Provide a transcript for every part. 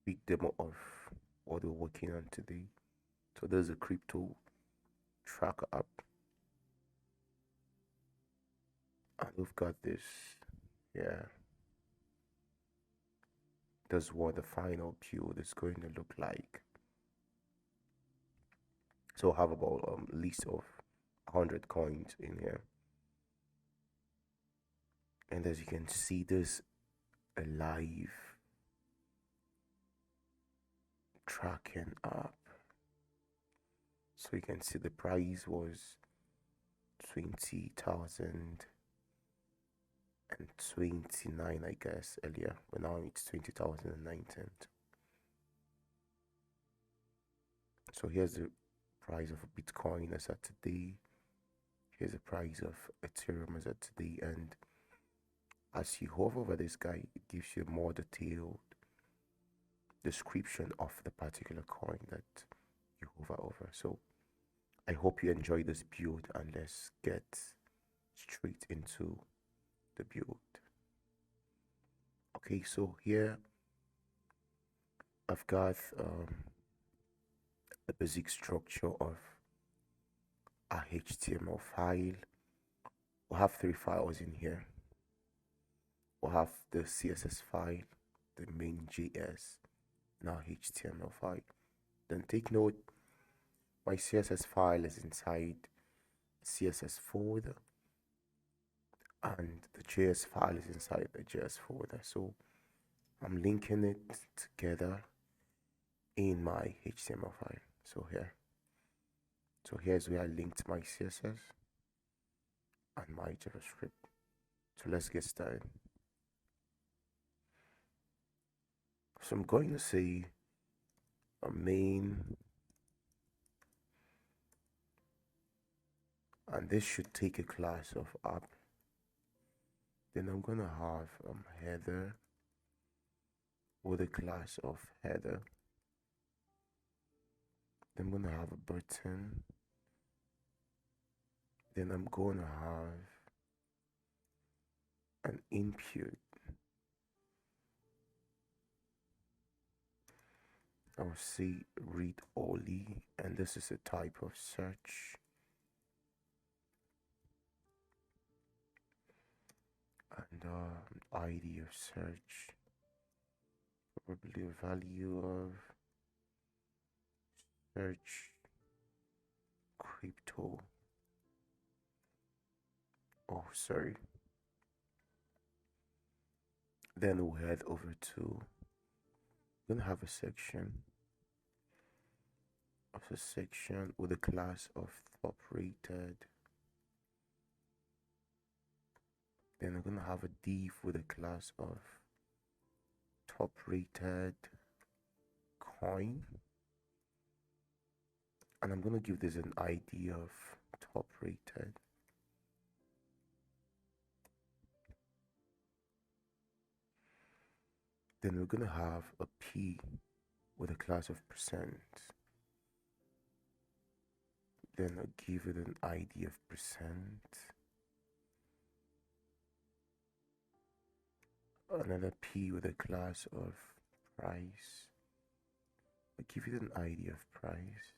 quick demo of what we're working on today. So there's a crypto tracker app, and we've got this. Yeah, that's what the final build is going to look like. So I have about list of 100 coins in here, and as you can see, there's a live tracking app. So you can see the price was 20,029, I guess, earlier, but now it's 20,019. So here's the price of a Bitcoin as at today. Here's the price of Ethereum as at today, and as you hover over this guy, it gives you a more detailed description of the particular coin that you hover over. So I hope you enjoy this build, and let's get straight into the build. Okay, so here I've got the basic structure of a HTML file. We'll have 3 files in here. We'll have the CSS file, the main JS, and our HTML file. Then take note, my CSS file is inside CSS folder, and the JS file is inside the JS folder. So I'm linking it together in my HTML file. So here's where I linked my CSS and my JavaScript. So let's get started. So I'm going to say a main, and this should take a class of app. Then I'm gonna have header with a class of header. Then I'm gonna have a button. Then I'm gonna have an input. I'll say read only, and this is a type of search. And ID of search, probably a value of search crypto. Oh, sorry. Then we'll head over to, we're gonna have a section with a class of top rated. Then I'm gonna have a div with a class of top rated coin, and I'm gonna give this an ID of top rated. Then we're gonna have a p with a class of percent. Then I'll give it an ID of percent. Another p with a class of price. I'll give it an ID of price.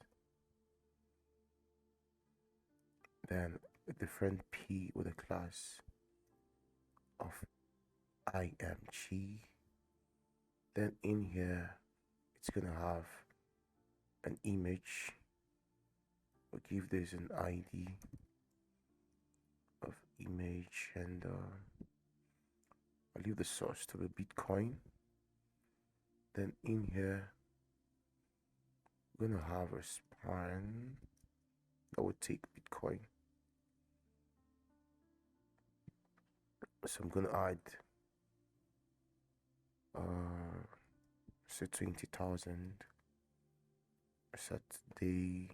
Then a different p with a class of img. Then in here it's gonna have an image. I'll give this an ID of image, and I'll leave the source to be Bitcoin. Then in here we're gonna have a span that would take Bitcoin. So I'm gonna add say 20,000, set the,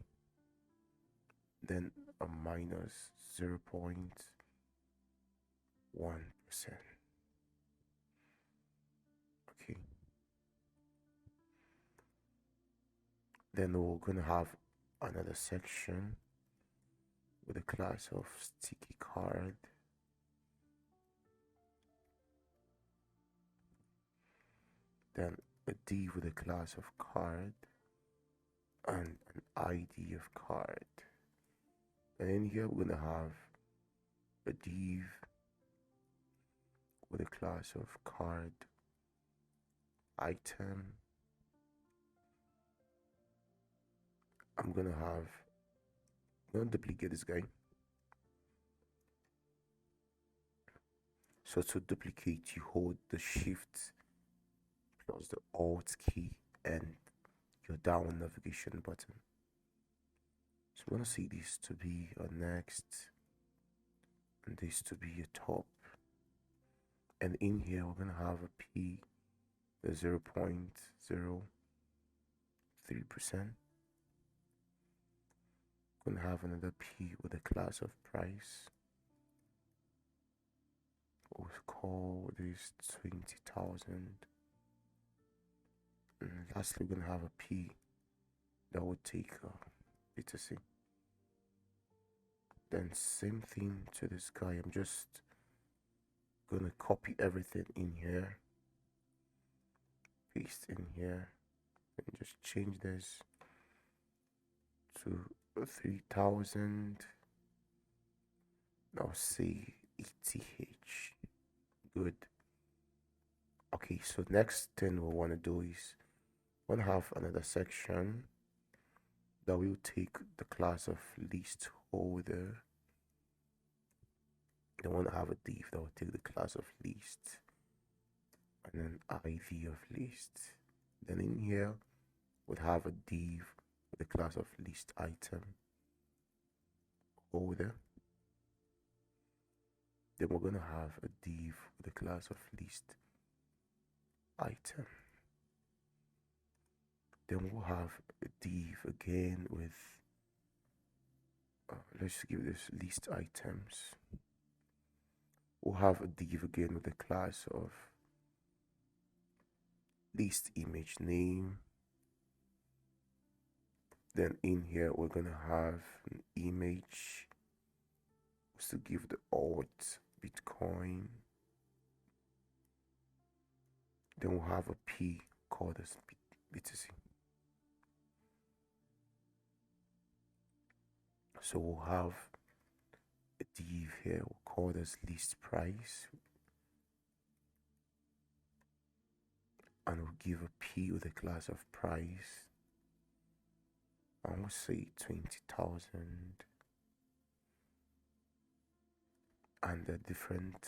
then a minus 0.1%. Okay, then we're gonna have another section with a class of sticky card. Then a div with a class of card and an ID of card. And in here we're gonna have a div with a class of card item. I'm gonna duplicate this guy. So to duplicate, you hold the shift plus the alt key and your down navigation button. So I'm gonna see this to be a next and this to be a top. And in here we're gonna have a P, the 0.03%. Gonna have another P with a class of price. We'll call this 20,000. And lastly, we're gonna have a P that would take B2C. Then same thing to this guy. I'm just gonna copy everything in here, paste in here, and just change this to 3,000. Now say ETH. Good. Okay, so next thing we want to do is we want to have another section that will take the class of list holder. Then we want to have a div that will take the class of list and then ID of list. Then in here we'll have a div with the class of list item holder. Then we're going to have a div with the class of list item. Then we'll have a div again with, let's give this list items. We'll have a div again with the class of list image name. Then in here we're going to have an image to give the alt Bitcoin. Then we'll have a P called as BTC. So we'll have a div here, we'll call this list price, and we'll give a P with a class of price, and we'll say 20,000, and a different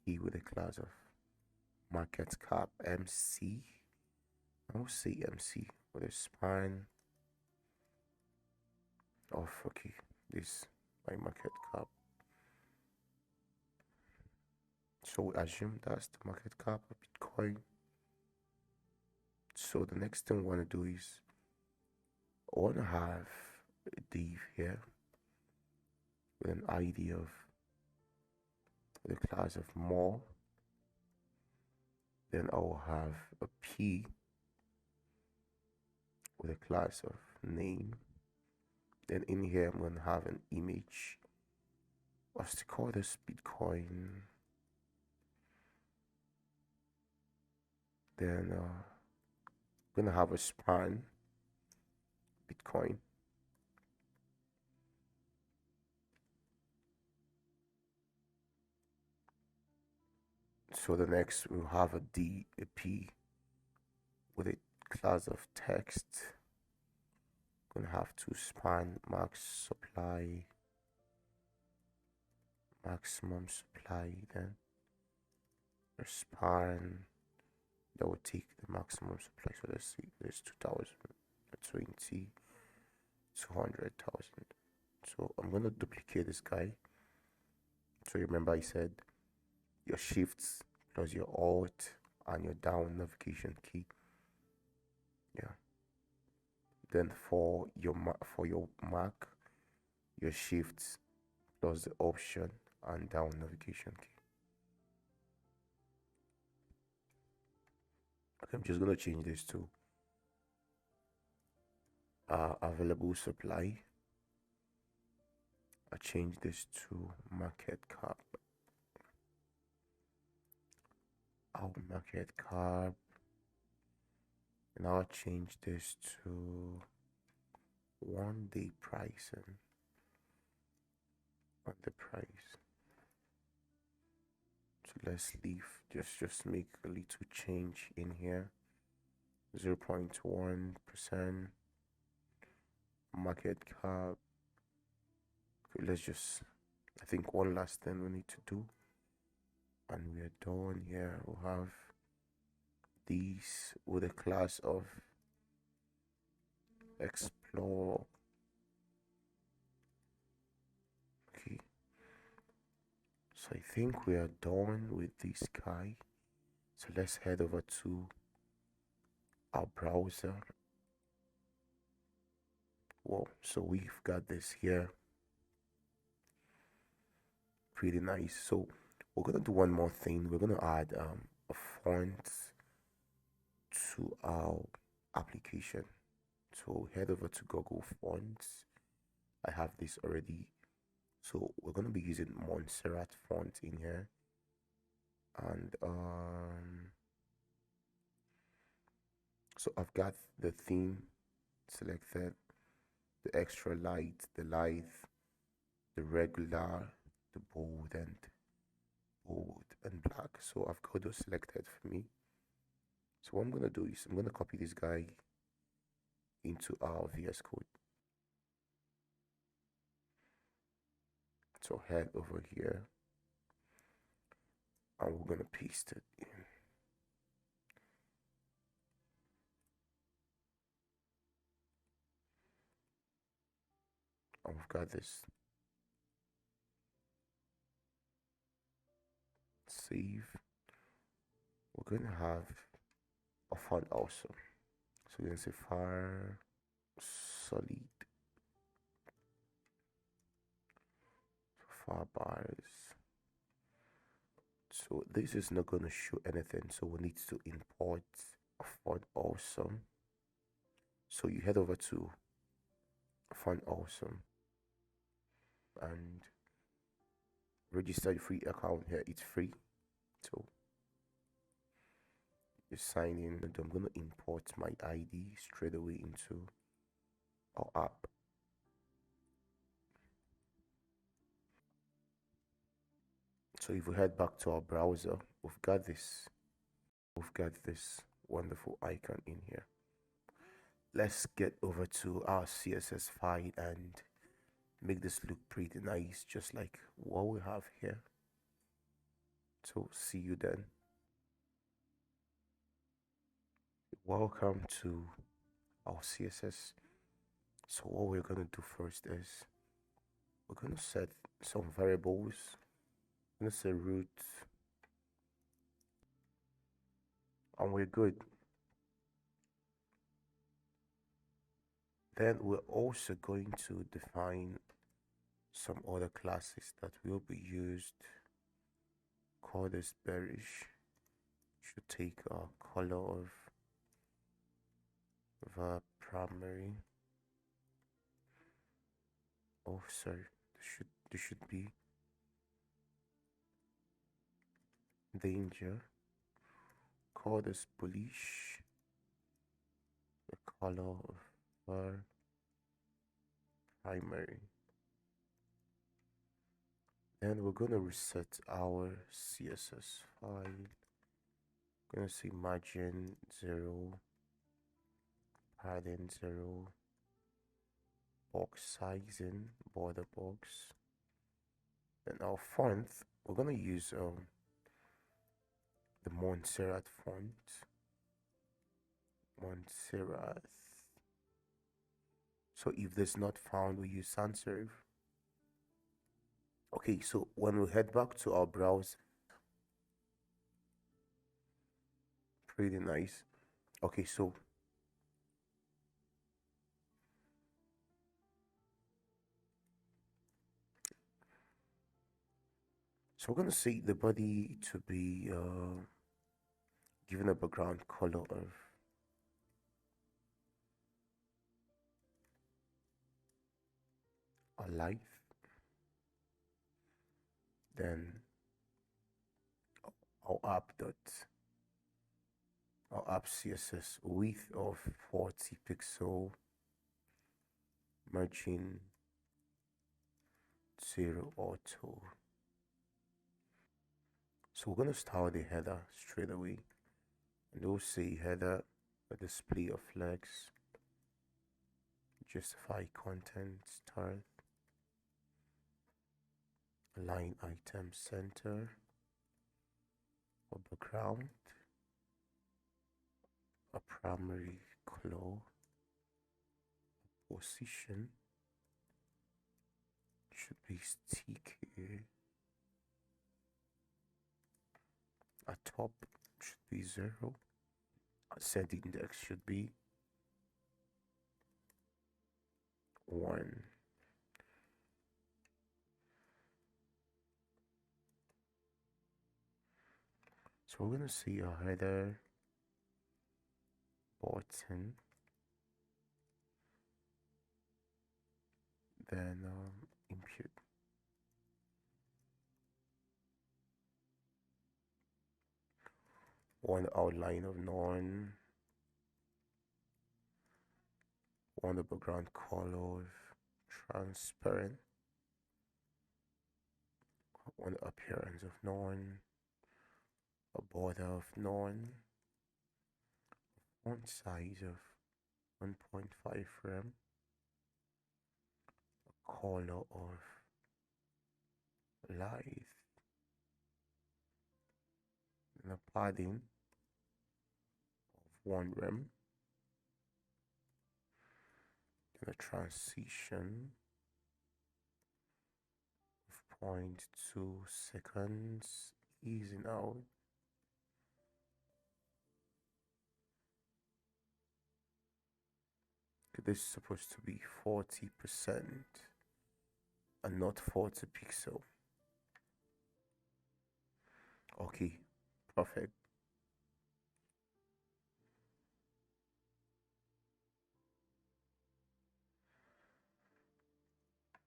P with a class of market cap MC. I will say MC with a span of, okay, this my market cap. So we assume that's the market cap of Bitcoin. So the next thing we want to do is I want to have a div here with an ID of the class of more. Then I will have a P with a class of name. Then in here I'm going to have an image. Let's call this Bitcoin. Then I'm going to have a span Bitcoin. So the next we'll have a P with a class of text. Gonna have to span max supply, maximum supply, then a span that will take the maximum supply. So let's see, there's 2,000, 20, 200,000. So I'm gonna duplicate this guy. So remember I said your shifts plus your alt and your down navigation key. Yeah. Then for your Mac, your shifts plus the option and down navigation key. Okay, I'm just gonna change this to available supply. I change this to market cap. Our market cap and I'll change this to 1 day pricing on the price. So let's leave, just make a little change in here. 0.1% market cap. Okay, let's just, I think one last thing we need to do, and we're done here. We'll have these with a class of explore. Okay, so I think we are done with this guy. So let's head over to our browser. Well, so we've got this here, pretty nice. So we're gonna do one more thing. We're gonna add a font to our application. So head over to Google Fonts. I have this already. So we're gonna be using Montserrat font in here, and so I've got the theme selected, the extra light, the light, the regular, the bold and black. So I've got those selected for me. So what I'm gonna do is I'm gonna copy this guy into our VS Code. So head over here, and we're gonna paste it in. And we've got this. Save. We're gonna have a font also. So we're gonna say fire solid, far bars. So this is not gonna show anything, so we need to import a font awesome. So you head over to font awesome and register your free account here. It's free, so you sign in, and I'm gonna import my ID straight away into our app. So if we head back to our browser, we've got this wonderful icon in here. Let's get over to our CSS file and make this look pretty nice, just like what we have here. So see you then. Welcome to our CSS. So what we're gonna do first is we're gonna set some variables. I'm gonna say root, and we're good. Then we're also going to define some other classes that will be used. Call this bearish. Should take a color of the primary. Oh, sorry. This should be danger. Call this bullish. The color of our primary. Then we're gonna reset our CSS file. Gonna say margin 0, padding 0, box sizing, border box. Then our font, we're gonna use the Montserrat font. Montserrat. So if this not found, we use sans serif. Okay, so when we head back to our browser, pretty nice. Okay, so we're gonna see the body to be given a background color of a light. Then our app CSS width of 40 pixel, margin 0 auto. So we're going to start the header straight away, and we'll say header, a display of flags, justify content, start, align item center, a background, a primary color, position should be sticky, a top should be 0, a set index should be 1. So we're gonna see a header, button, then impute. One outline of none, one the background color of transparent, one appearance of none, a border of none, font size of 1.5 rem, a color of light, and a padding of 1 rem, and a transition of 0.2 seconds, easing out. This is supposed to be 40% and not 40 pixel. Okay, perfect.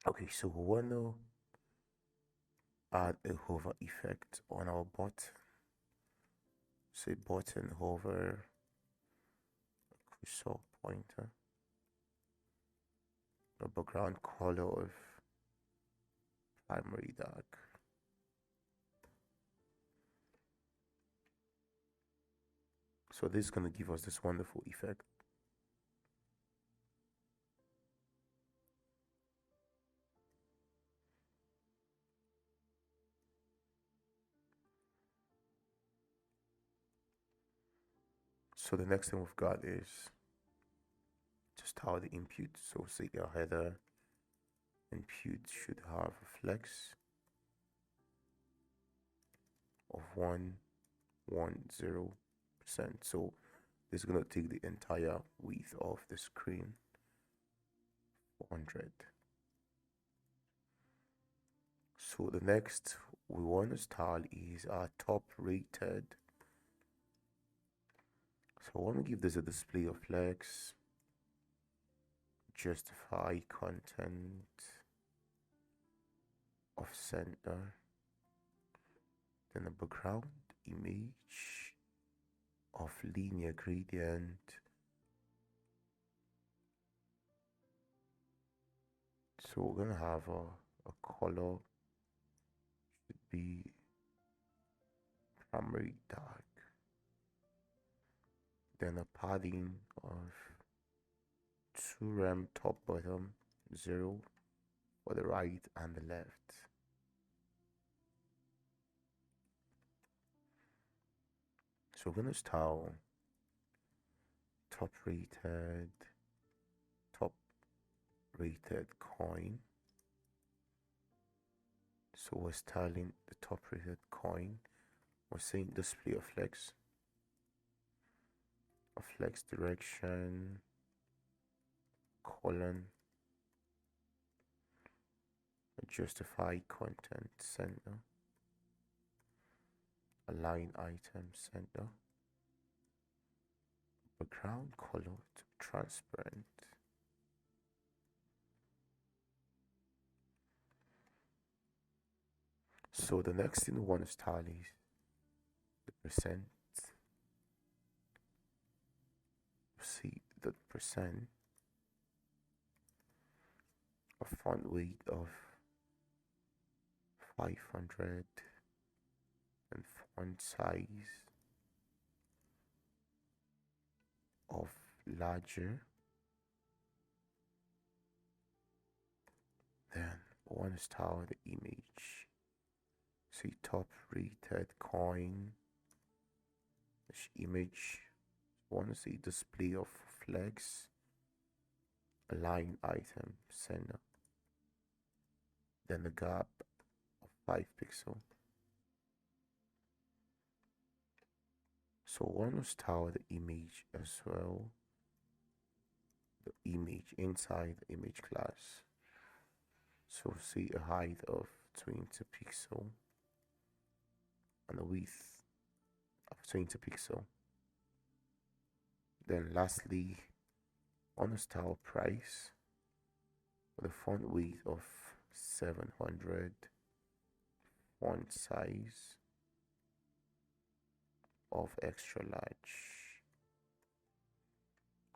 Okay, so we want to add a hover effect on our button. Say button hover, cursor pointer, the background color of primary dark. So this is going to give us this wonderful effect. So the next thing we've got is just how the impute. So say your header impute should have a flex of 110%. So this is going to take the entire width of the screen, 400. So the next we want to style is our top rated. So I want to give this a display of flex, justify content of center, then a background image of linear gradient. So we're gonna have a color should be primary dark, then a padding of 2 rem top bottom, 0 for the right and the left. So we're gonna style top rated coin. So we're styling the top rated coin. We're saying display of flex, a flex direction, colon, a justify content center, align item center, background color to transparent. So the next thing we want to style is the percent see the percent of font weight of 500 and font size of larger. Then we want to style the image. See top rated coin. This image. We want to see display of flags. Align item center. Then the gap of 5 pixels. So we want to style the image as well. The image inside the image class. So see a height of 20 pixel and a width of 20 pixel. Then lastly, on the style price with a font weight of 700, font size of extra large.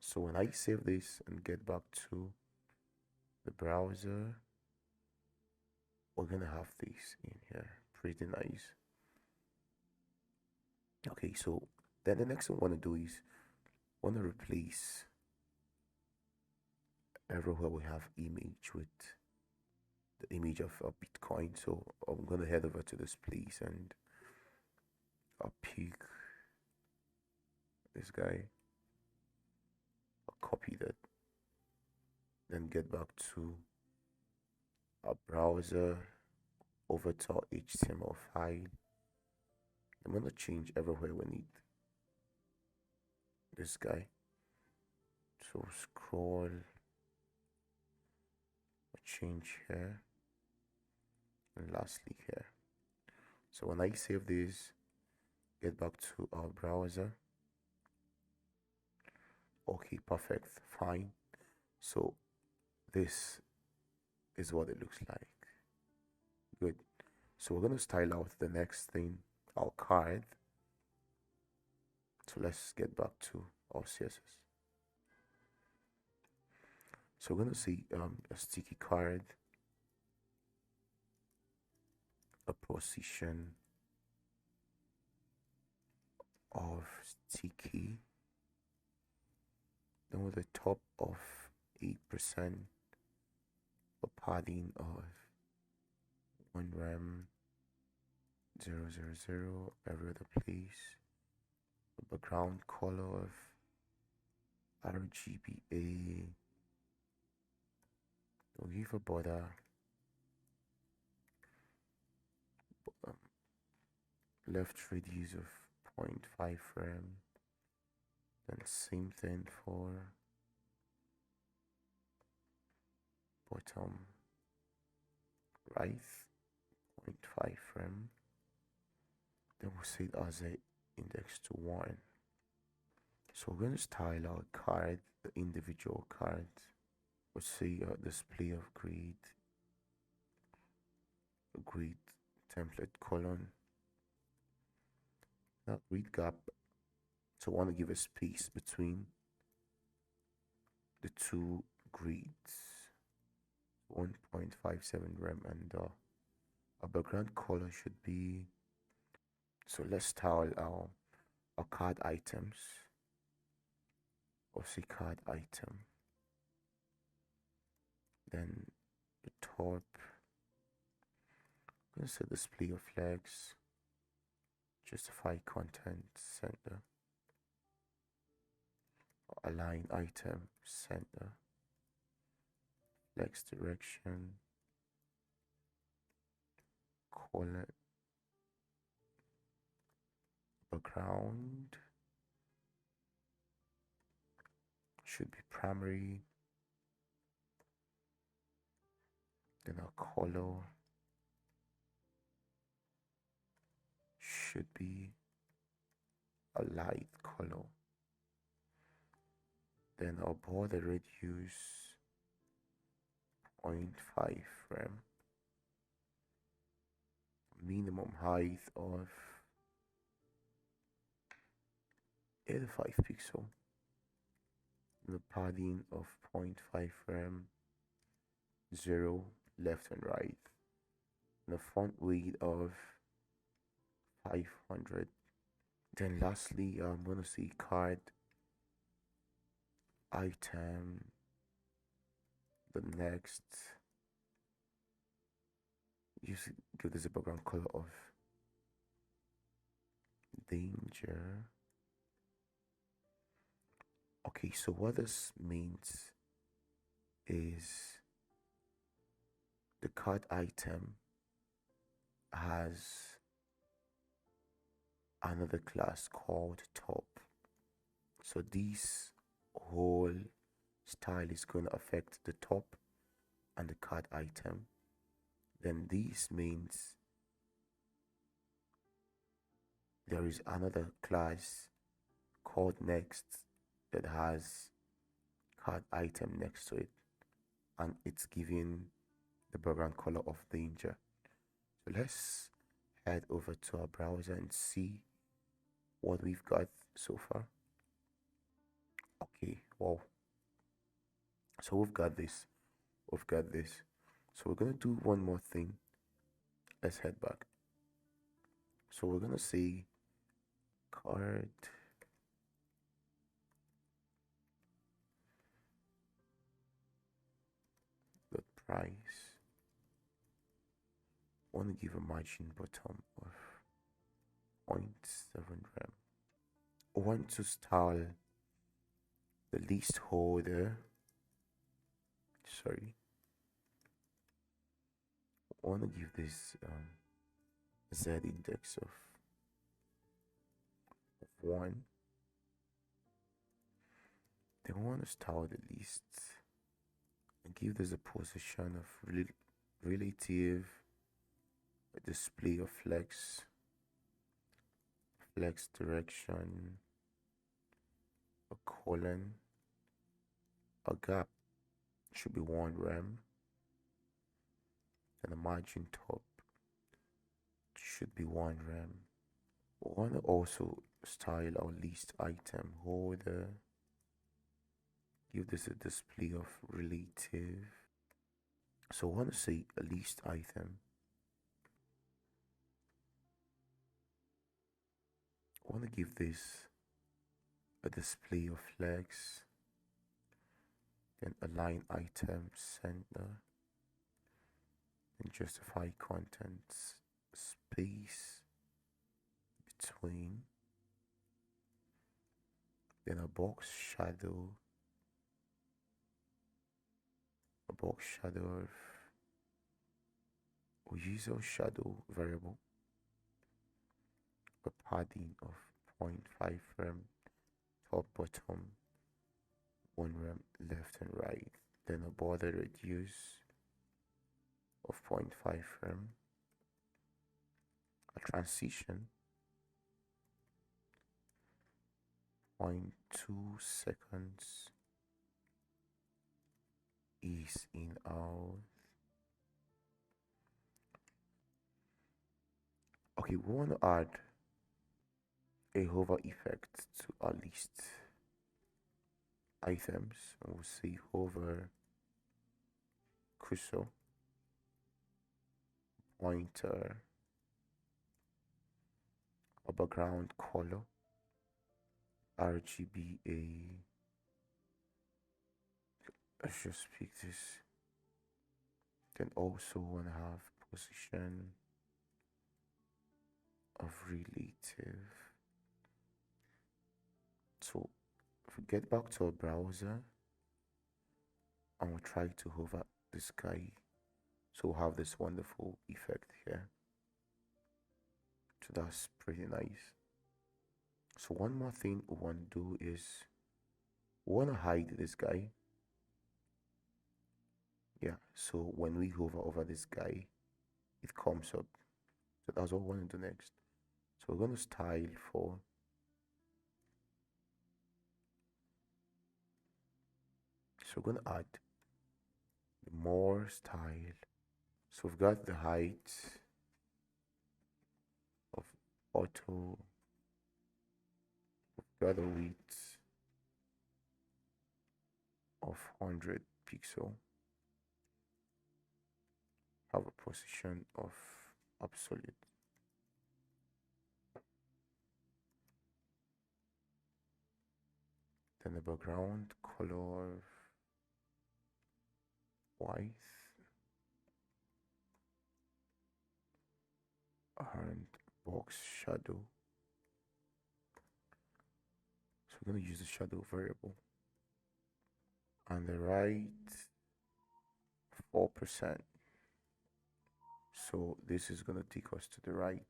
So when I save this and get back to the browser, we're gonna have this in here. Pretty nice. Okay, so then the next thing I want to do is want to replace everywhere we have image with the image of a Bitcoin. So I'm gonna head over to this place and I'll pick this guy. I'll copy that, then get back to our browser, over to our HTML file. I'm gonna change everywhere we need this guy. So scroll, change here, and lastly here. So when I save this, get back to our browser. Okay, perfect, fine. So this is what it looks like. Good. So we're gonna style out the next thing, our card. So let's get back to our CSS. So we're gonna see a sticky card, a position of sticky, then with a top of 8%, a padding of 1 rem 000 every other place, a background color of RGBA. We'll give a border left radius of 0.5 rem, then same thing for bottom right 0.5 rem. Then we'll set it as a index to 1. So we're going to style our card, the individual cards. We'll see a display of grid, a grid template colon, that grid gap. So I want to give a space between the two grids, 1.57 rem, and our background color should be. So let's style our card items. Or see card item. Then the top. I'm going to set display of flags. Justify content center. Align item center. Flex direction. Color. Background should be primary. Then our color should be a light color. Then our border radius 0.5 rem. Minimum height of 85 pixel. and a padding of 0.5 rem, 0 left and right, and a font weight of 500. Then lastly, I'm going to say card item, the next, give this a background color of danger. Okay, so what this means is the card item has another class called top. So this whole style is going to affect the top and the card item. Then this means there is another class called next that has card item next to it, and it's giving the background color of danger. So let's head over to our browser and see what we've got so far. Okay, wow. So we've got this. So we're gonna do one more thing. Let's head back. So we're gonna say card dot price. I want to give a margin bottom of 0.7 rem. I want to style the list holder. Sorry. I want to give this z index of 1. Then I want to style the list and give this a position of relative, a display of flex direction, a colon, a gap should be 1 rem, and a margin top should be 1 rem. We want to also style our list item holder, give this a display of relative. So I want to say a list item. I want to give this a display of flags, then align item center, and justify contents space between, then a box shadow of, we use our shadow variable, a padding of 0.5 rem, top bottom, 1 rem left and right, then a border radius of 0.5 rem, a transition 0.2 seconds, is in out. Okay, we want to add a hover effect to our list items, and we'll say hover cursor pointer, a background color RGBA. Let's just pick this. Then also want to have position of relative. So if we get back to our browser and we'll try to hover this guy, so we'll have this wonderful effect here. So that's pretty nice. So one more thing we want to do is we want to hide this guy. Yeah, so when we hover over this guy, it comes up. So that's what we want to do next. So we're going to style for so we're going to add more style. So we've got the height of auto, we've got the width, of 100 pixel, have a position of absolute. Then the background color white and box shadow. So we're going to use the shadow variable. On the right, 4%. So this is going to take us to the right.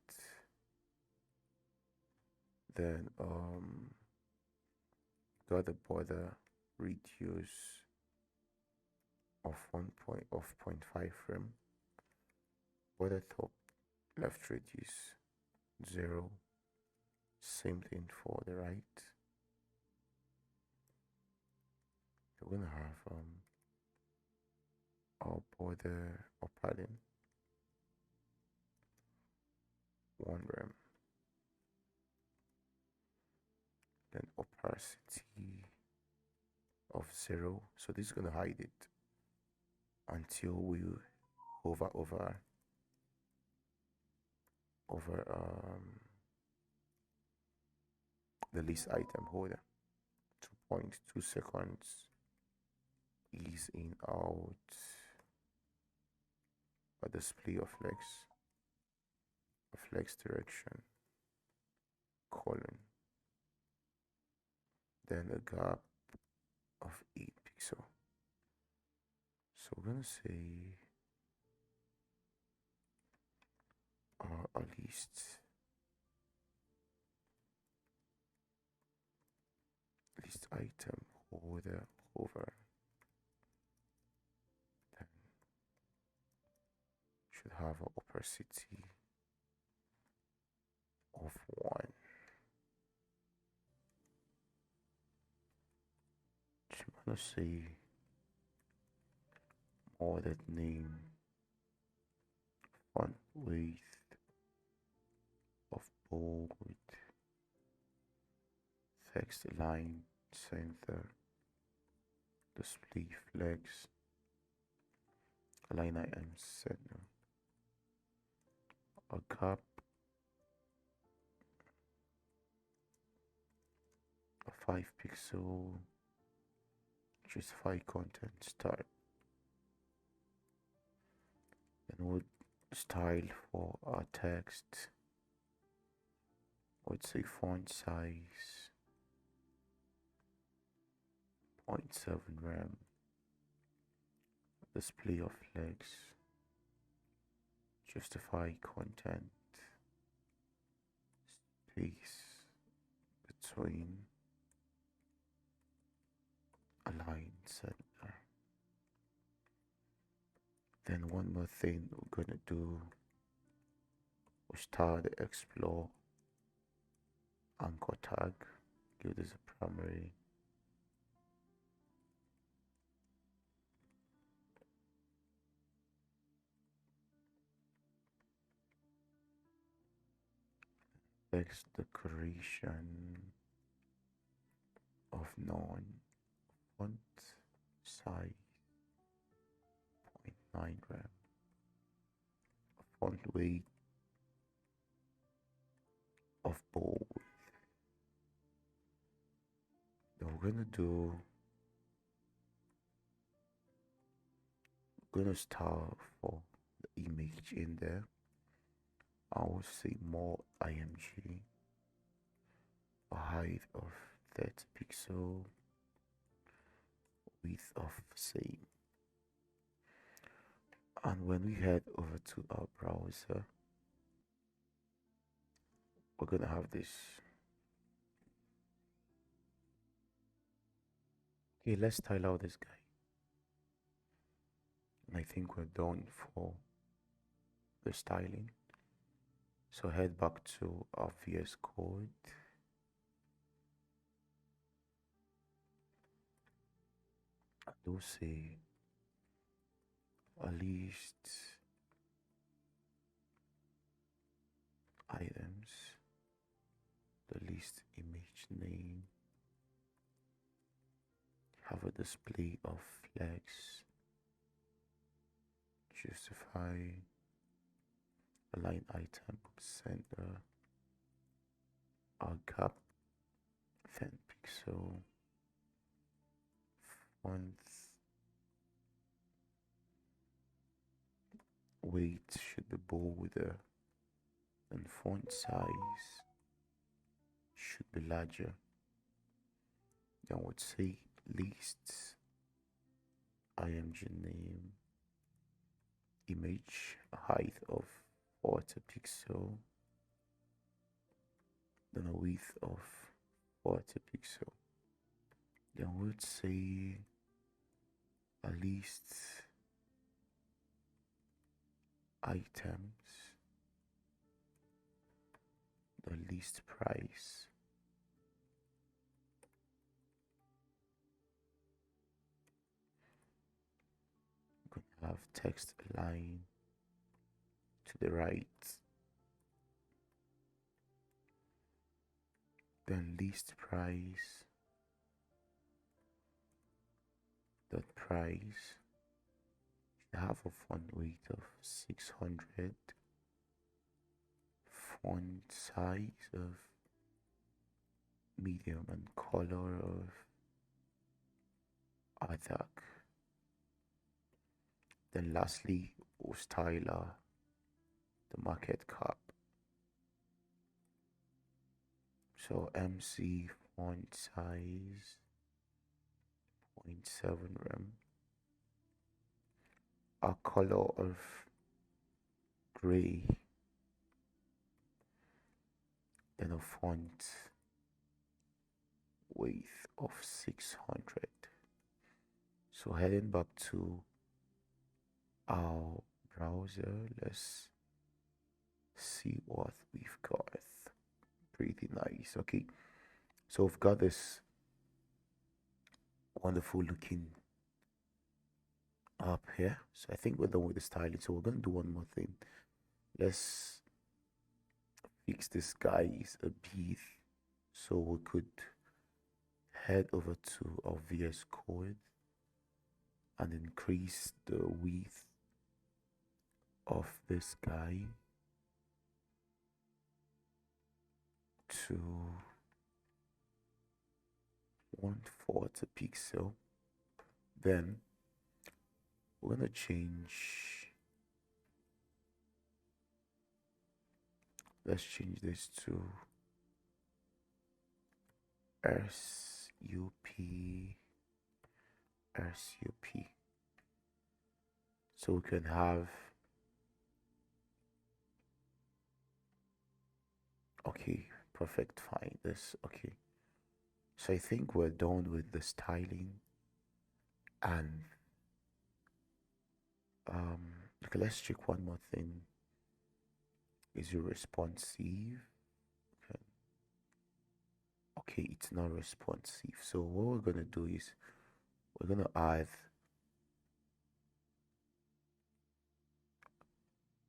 Then got the border radius of 0.5 frame. Border top left radius 0. Same thing for the right. We're gonna have our border or padding 1 rem. Then opacity of 0. So this is gonna hide it until we hover over the list item holder. 2.2 seconds. Ease in, out, a display of flex direction, colon, then a gap of 8 pixel. So we're gonna say a list item holder over, then should have an opacity of 1. So I'm gonna say ordered name, font width of bold, text line center, display flex, line item center, a gap, a 5 pixel, justify content start. Then we'll style for our text. Would say font size 0.7 rem, display of flex, justify content, space between, align center. Then one more thing we're gonna do, we start the explore anchor tag, give this a primary, text decoration of none, font size 0.9 rem, font weight of bold. Then we're gonna start for the image in there. I will say more img, a height of 30 pixel, width of same. And when we head over to our browser, we're gonna have this. Okay, let's style out this guy. And I think we're done for the styling. So head back to our VS Code. And we'll say a list items, the list image name, have a display of flags, justify, align item, center, our gap, then pixel, font, weight should be bolder, and font size should be larger. Then I would say lists, img name, image height of 40 pixel, then a width of 40 pixel. Then I would say a list items, the list price, I'm gonna have text align to the right, then list price dot price should have a font weight of 600, font size of medium, and color of dark. Then lastly, we'll style the market cap. So MC font size 0.7 rem. A color of gray. Then a font width of 600. So heading back to our browser, let's see what we've got. Pretty nice. Okay, so we've got this wonderful looking up here. So I think we're done with the styling. So we're gonna do one more thing. Let's fix this guy's a bit, so we could head over to our VS Code and increase the width of this guy to 140 pixel. Then we're gonna change, let's change this to SUP, so we can have, okay, perfect, fine, this, okay. So I think we're done with the styling, and okay, let's check one more thing. Is it responsive? Okay, it's not responsive. So what we're gonna do is we're gonna add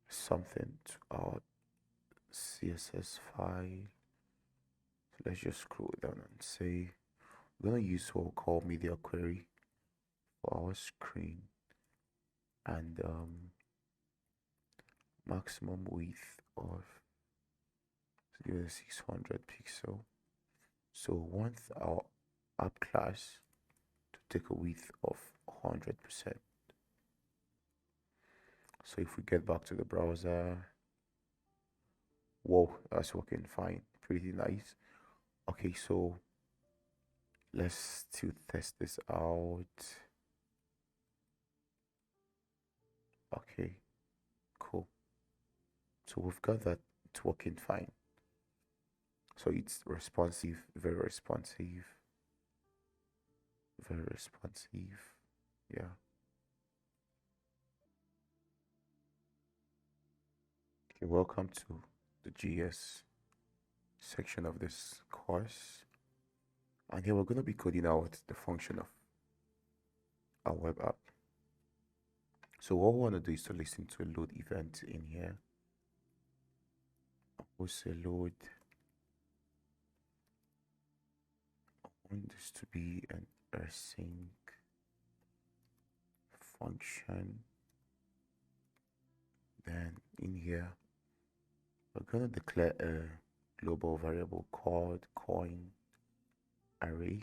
something to our CSS file. So let's just scroll down and say we're gonna use what we call media query for our screen, and maximum width of 600 pixel. So we want our app class to take a width of 100%. So if we get back to the browser, whoa, that's working fine, pretty nice. Okay, so let's still test this out. Okay, cool. So we've got that, it's working fine. So it's responsive, very responsive, very responsive. Yeah. Okay, welcome to the GS section of this course. And here we're going to be coding out the function of our web app. So what we want to do is to listen to a load event in here. We'll say load. I want this to be an async function. Then in here, we're going to declare a global variable called coin array,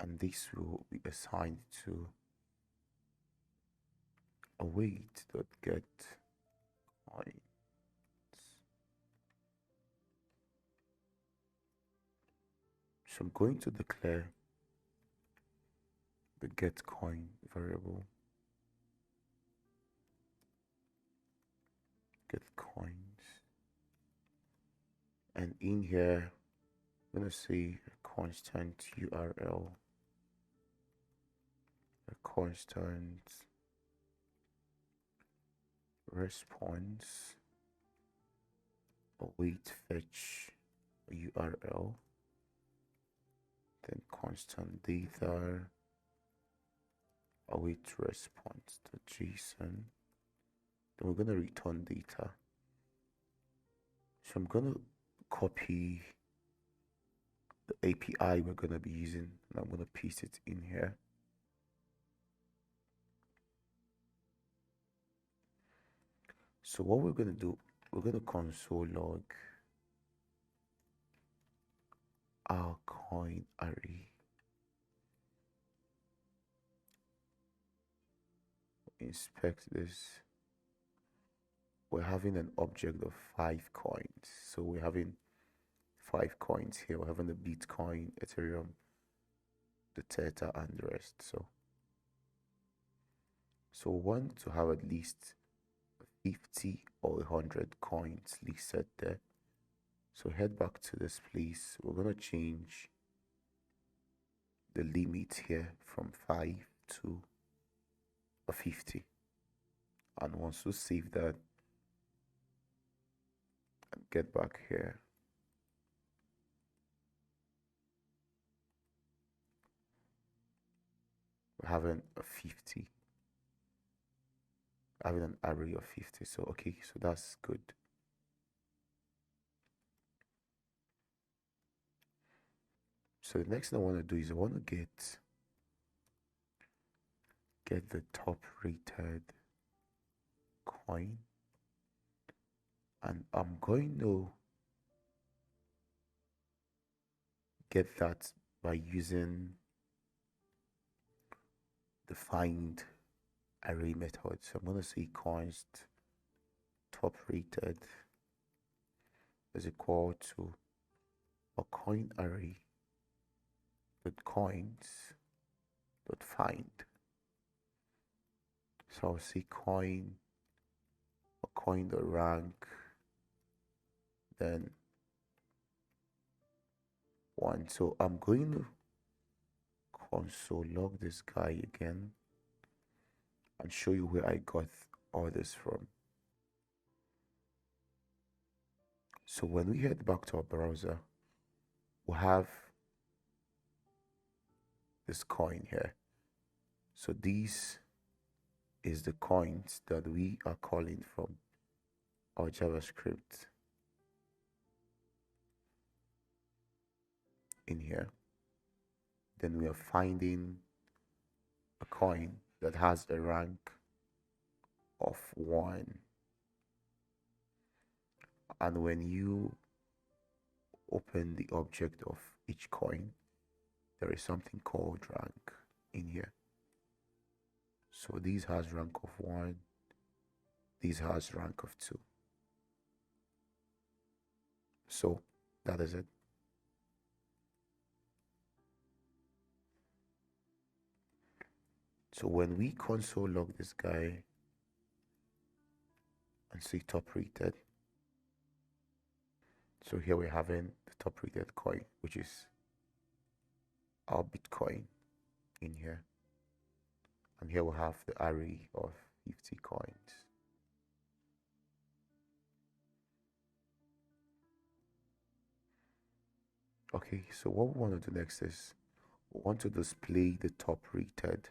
and this will be assigned to await.get coins. So I'm going to declare the get coin variable, get coins, and in here I'm going to say a constant URL, a constant response, await fetch URL, then constant data, await response to JSON. Then we're going to return data. So I'm going to copy the API we're going to be using, and I'm going to paste it in here. So what we're going to do, we're going to console log our coin array. Inspect this. We're having an object of 5 coins. So we're having 5 coins here. We're having the Bitcoin, Ethereum, the Theta, and the rest. So we want to have at least 50 or 100 coins listed there. So head back to this place. We're going to change the limit here from 5 to 50. And once we save that and get back here, we're having a 50, having an array of 50. So okay, so that's good. So the next thing I want to do is I want to get the top rated coin, and I'm going to get that by using the find array method. So I'm going to say const top rated is equal to a coin array dot coins dot find. So I'll say coin, a coin dot rank, then 1. So I'm going to console log this guy again and show you where I got all this from. So when we head back to our browser, we'll have this coin here. So this is the coins that we are calling from our JavaScript in here. Then we are finding a coin that has a rank of 1. And when you open the object of each coin, there is something called rank in here. So this has rank of 1, this has rank of 2. So that is it. So when we console log this guy and see top rated, so here we're having the top rated coin, which is our Bitcoin in here. And here we'll have the array of 50 coins. Okay, so what we want to do next is we want to display the top rated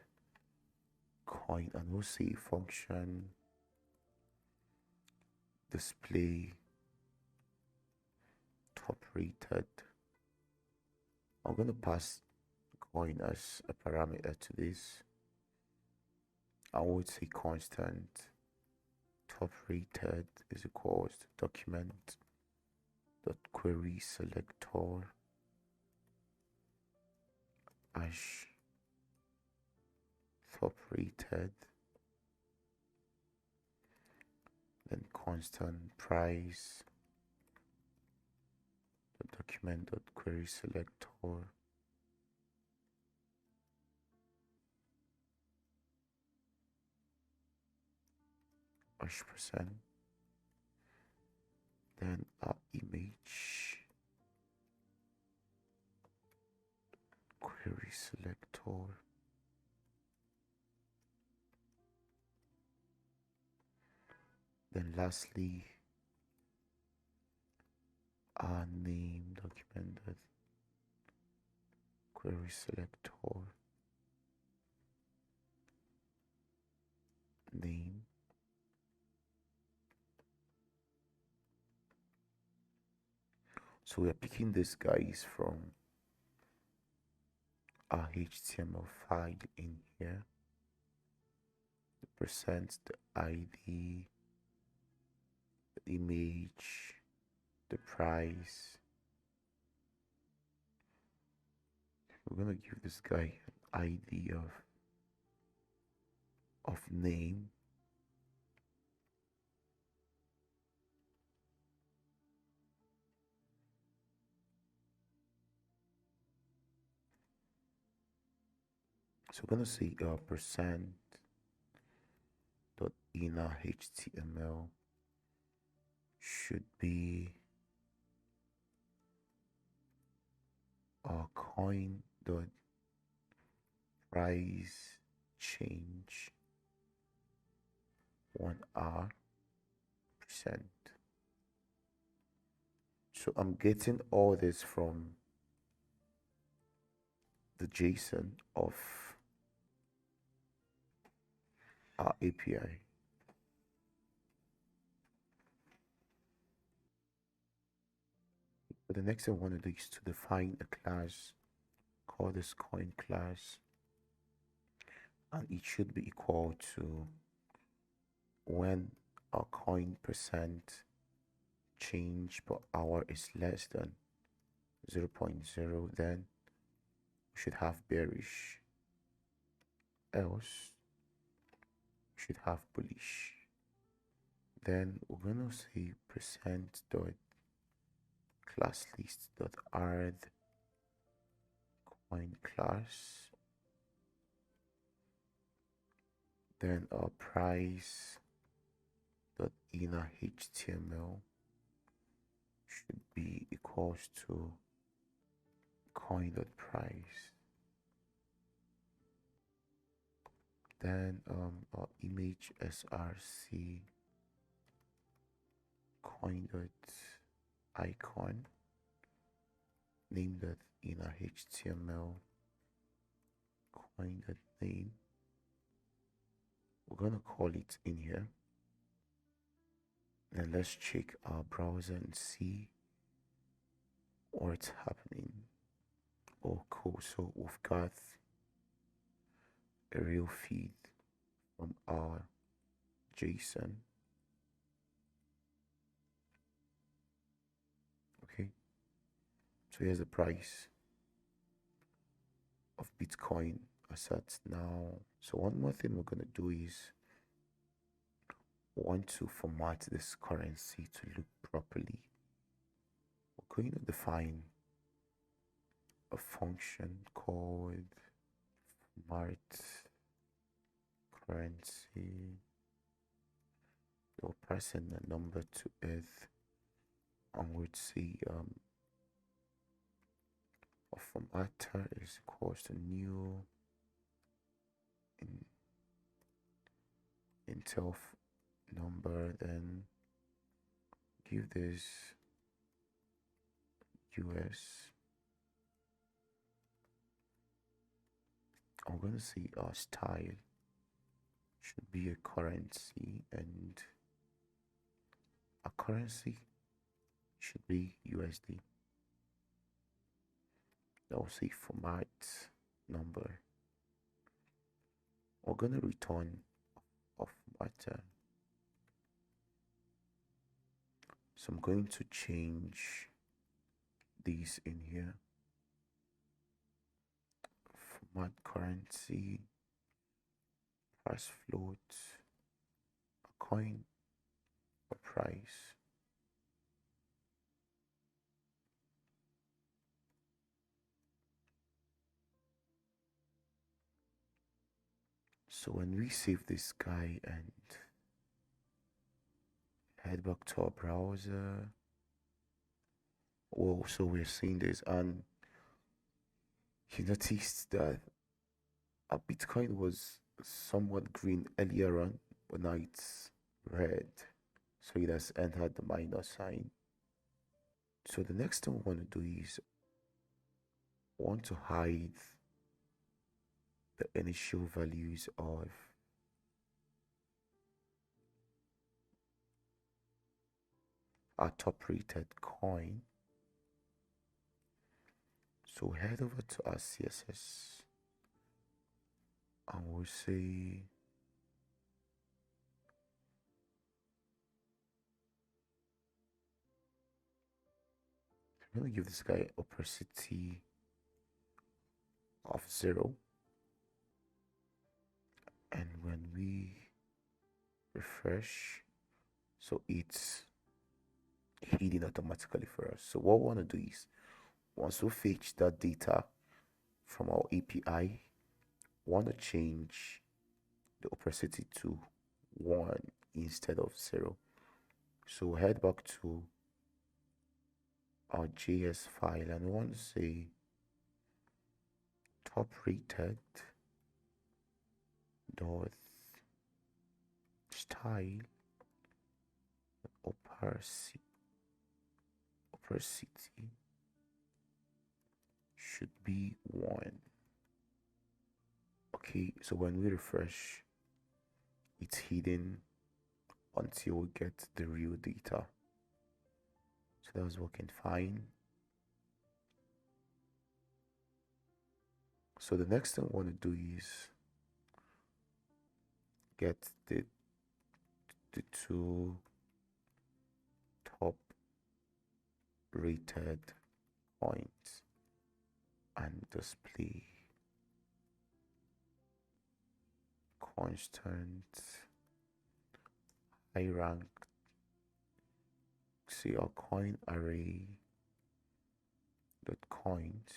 coin, and we'll say function display top rated. I'm going to pass coin as a parameter to this. I would say constant top rated is equals to document dot query selector hash top rated, then constant price dot document dot query selector hash percent, then our image query selector, then lastly our name documented query selector name. So we are picking these guys from our HTML file in here. The percent, the ID, the image, the price. We're gonna give this guy an ID of name. So we're gonna say percent dot inner HTML should be coin dot price change 1R percent. So I'm getting all this from the JSON of our API. But the next thing I want to do is to define a class, call this coin class, and it should be equal to when our coin percent change per hour is less than 0.0, then we should have bearish, else we should have bullish. Then we're gonna say percent dot class list dot add coin class, then our price dot inner HTML should be equals to coin dot price. Then our image src coin dot icon, name dot inner HTML coin dot name. We're gonna call it in here, and let's check our browser and see what's happening. Oh cool, so we've got a real feed from our JSON. Okay, so here's the price of Bitcoin as at now. So one more thing we're gonna do is want to format this currency to look properly. We're going to define a function called format currency. We're passing a number to it, and we'd see a formatter is equals to new Intel number, then give this US. I'm going to see our style should be a currency, and a currency should be USD. I'll say format number. We're going to return of matter. So I'm going to change these in here. Format currency, price float, a coin, a price. So when we save this guy and head back to our browser, well, so we're seeing this, and you noticed that our Bitcoin was somewhat green earlier on, but now it's red. So it has entered the minus sign. So the next thing we want to do is want to hide the initial values of our top rated coin. So head over to our CSS and we'll say I'm going to give this guy opacity of 0, and when we refresh, so it's hidden automatically for us. So what we want to do is once we fetch that data from our API, we want to change the opacity to 1 instead of 0. So head back to our JS file and we want to say top rated dot style opacity should be 1. Okay, so when we refresh, it's hidden until we get the real data. So that was working fine. So the next thing I want to do is get the two top rated points and display constant high rank. See our coin array dot coins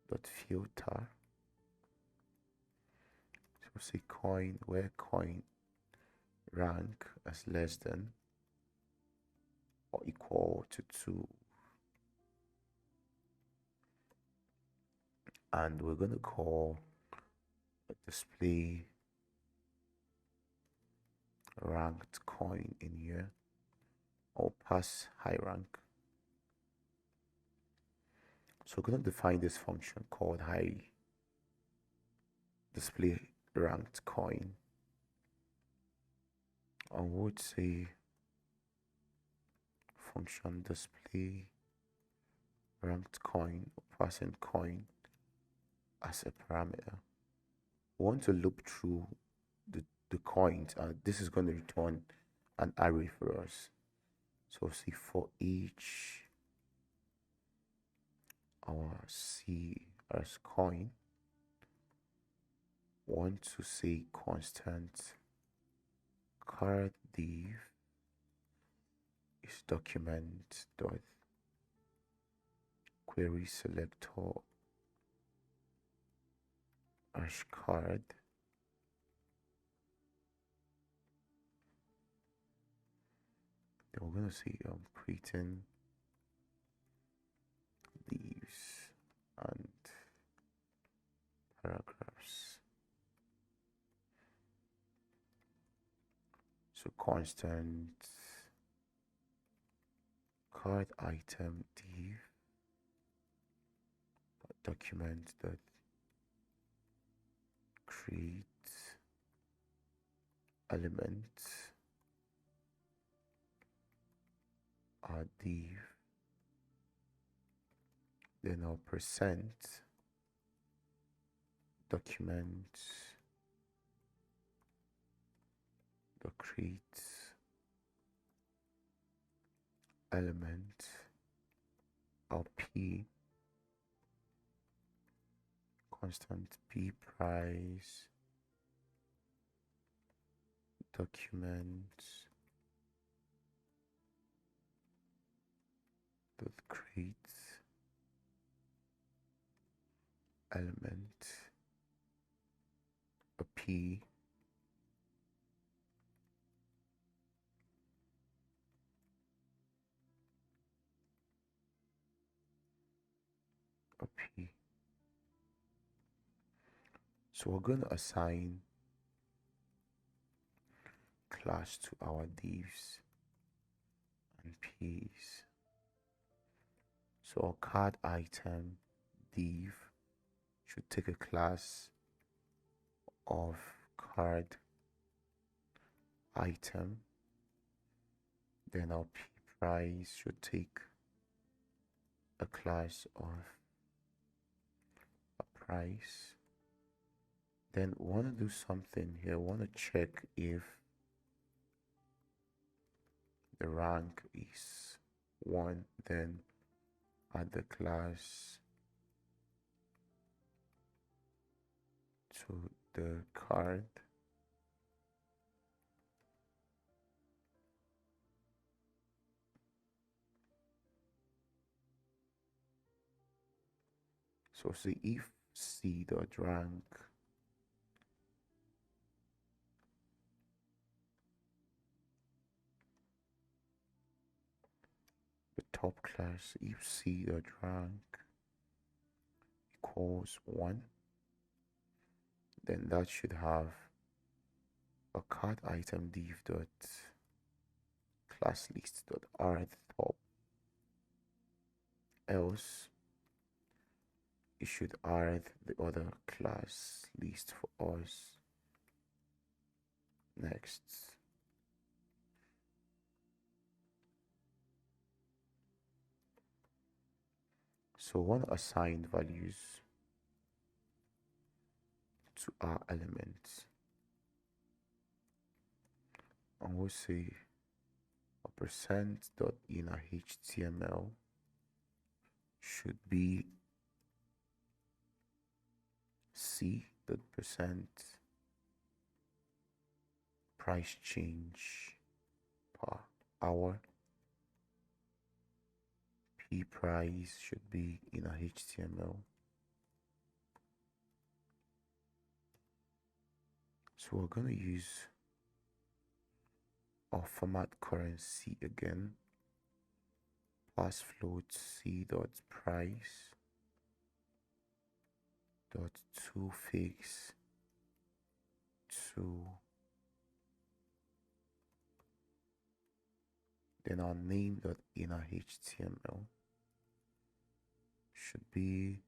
dot filter. So say coin where coin rank as less than or equal to 2, and we're going to call a display ranked coin in here or pass high rank. So we're going to define this function called high display ranked coin, and we would say function display ranked coin or passing coin as a parameter. We want to loop through the coins, and this is going to return an array for us. So see for each our CS coin, want to say constant card div is document dot query selector hash card. Then we're going to say creating leaves and paragraphs. So constant card item div document that create element div Then our percent document the create element, our p constant p price document dot create element a p a p. So we're going to assign class to our divs and p's. So our card item div should take a class of card item. Then our p price should take a class of a price. Then we want to do something here. We want to check if the rank is 1, then add the class to the card. So see if c.rank the top class, if c.rank equals 1, then that should have a card item div dot class list dot r at the top. Else it should add the other class list for us. Next, so one assigned values to our elements, and we'll say a percent dot inner html should be c dot percent price change per hour. P price should be inner html. So we're going to use our format currency again. Pass float c dot price dot to fix to, then our name dot inner html should be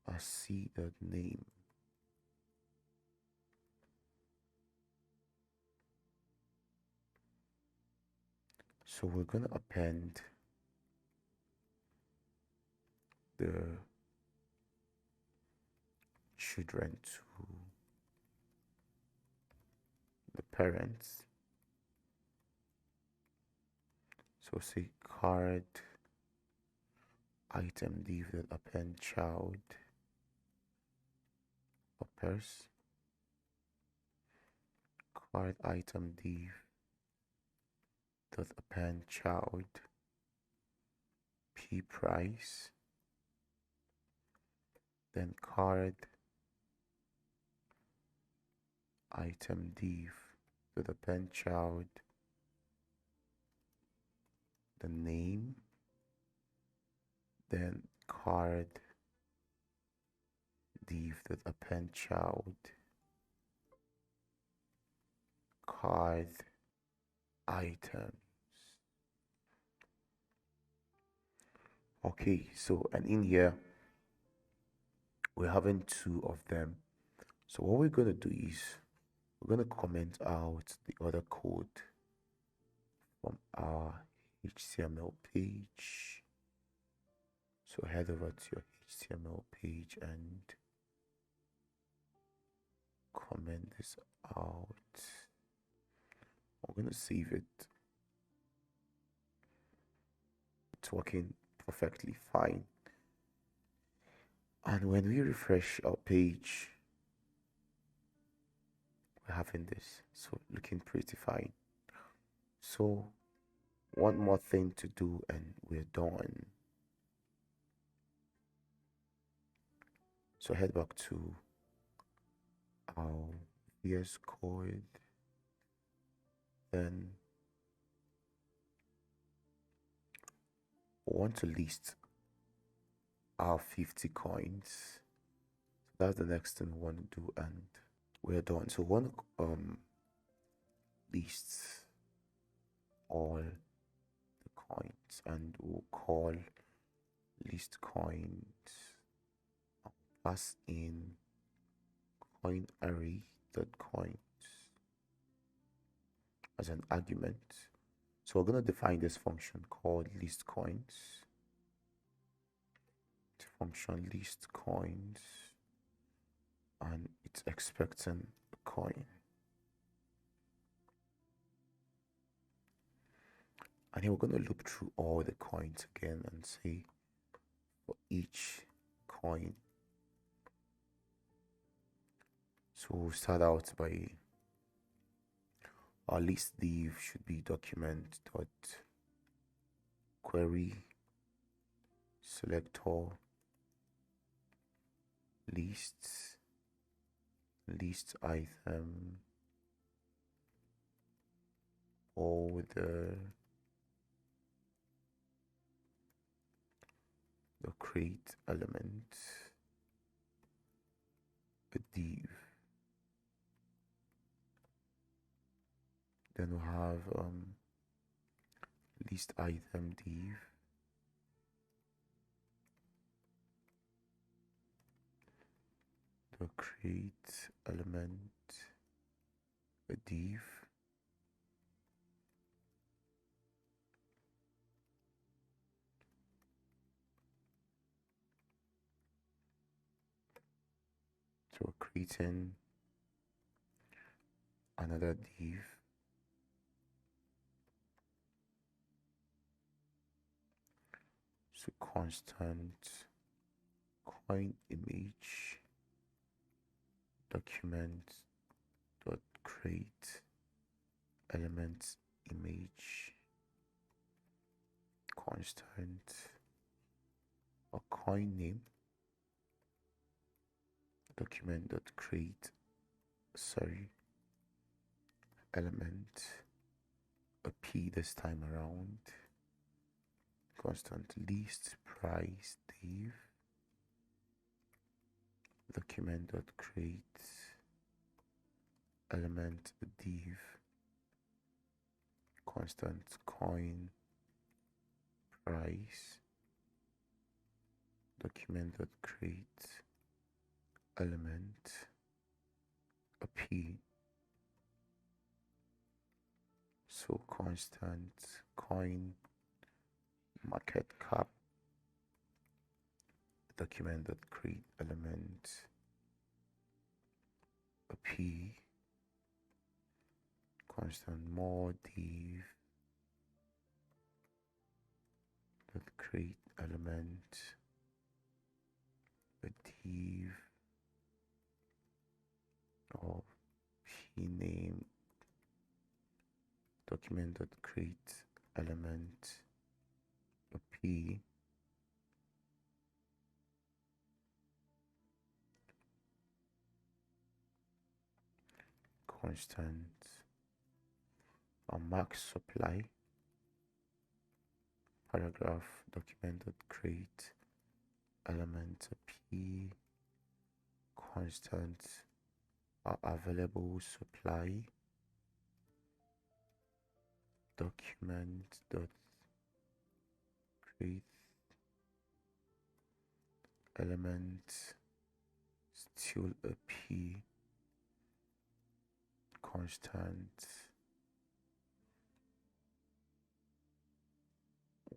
a c dot name. So we're going to append the children to the parents. So say card item div that append child uppers, card item div dot append child p price, then card item div dot append child the name, then card div dot append child card items. Okay, so and in here we're having 2 of them. So what we're going to do is we're going to comment out the other code from our HTML page. So head over to your HTML page and comment this out. I'm gonna save it. It's working perfectly fine. And when we refresh our page, we're having this. So looking pretty fine. So one more thing to do and we're done. So head back to our VS Code. Then we want to list our 50 coins. So that's the next thing we want to do and we're done. So we want to list all the coins and we'll call list coins. I'll pass in coin array dot coins as an argument. So we're going to define this function called list coins. Function list coins, and it's expecting a coin. And here we're going to loop through all the coins again and say for each coin. So we'll start out by our list div should be document dot query selector lists list item order the create element a div. Then we'll have list item div the create element a div so we're creating another div so constant coin image document dot create element image constant a coin name document dot create element a p this time around constant list price div document dot create element div constant coin price document dot create element a p so constant coin market cap document dot create element a p constant more div dot create element a div of p name document dot create element a p constant max supply paragraph document dot create element a p constant available supply document dot create element still a p constant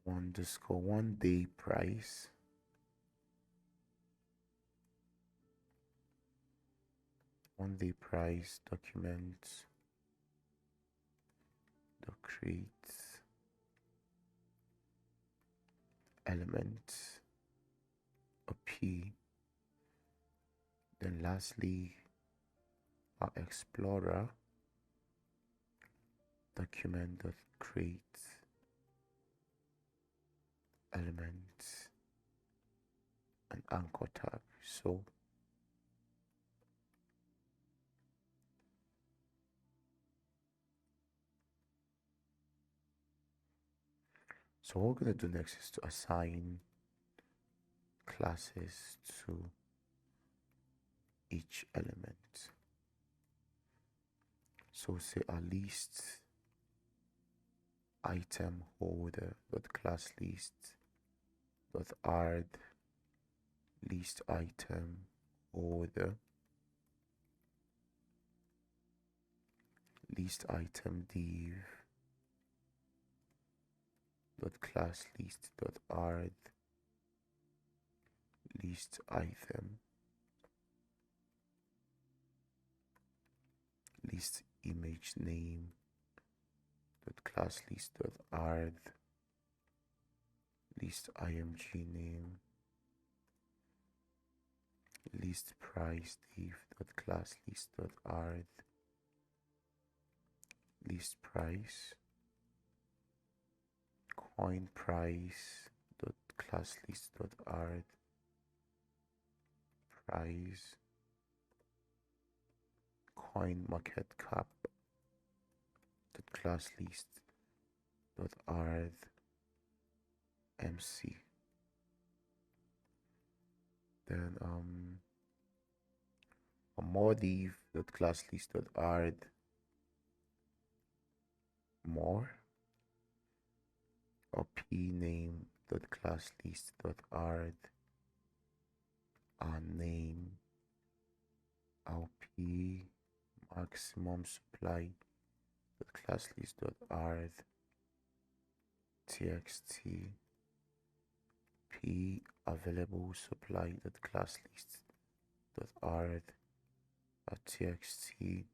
_1 day price on the price document the create element a P. Then lastly, our explorer document that create element an anchor tag. So what we're going to do next is to assign classes to each element. So say our list item holder dot class list dot add list item holder list item div dot class list dot add list item list image name dot class list dot add list img name list price div dot class list dot add list price coin price dot class list dot add price coin market cap dot class list dot add mc. Then a more div dot class list dot add more or p name dot class list dot add our name our p maximum supply dot class list dot add txt p available supply dot class list dot add a txt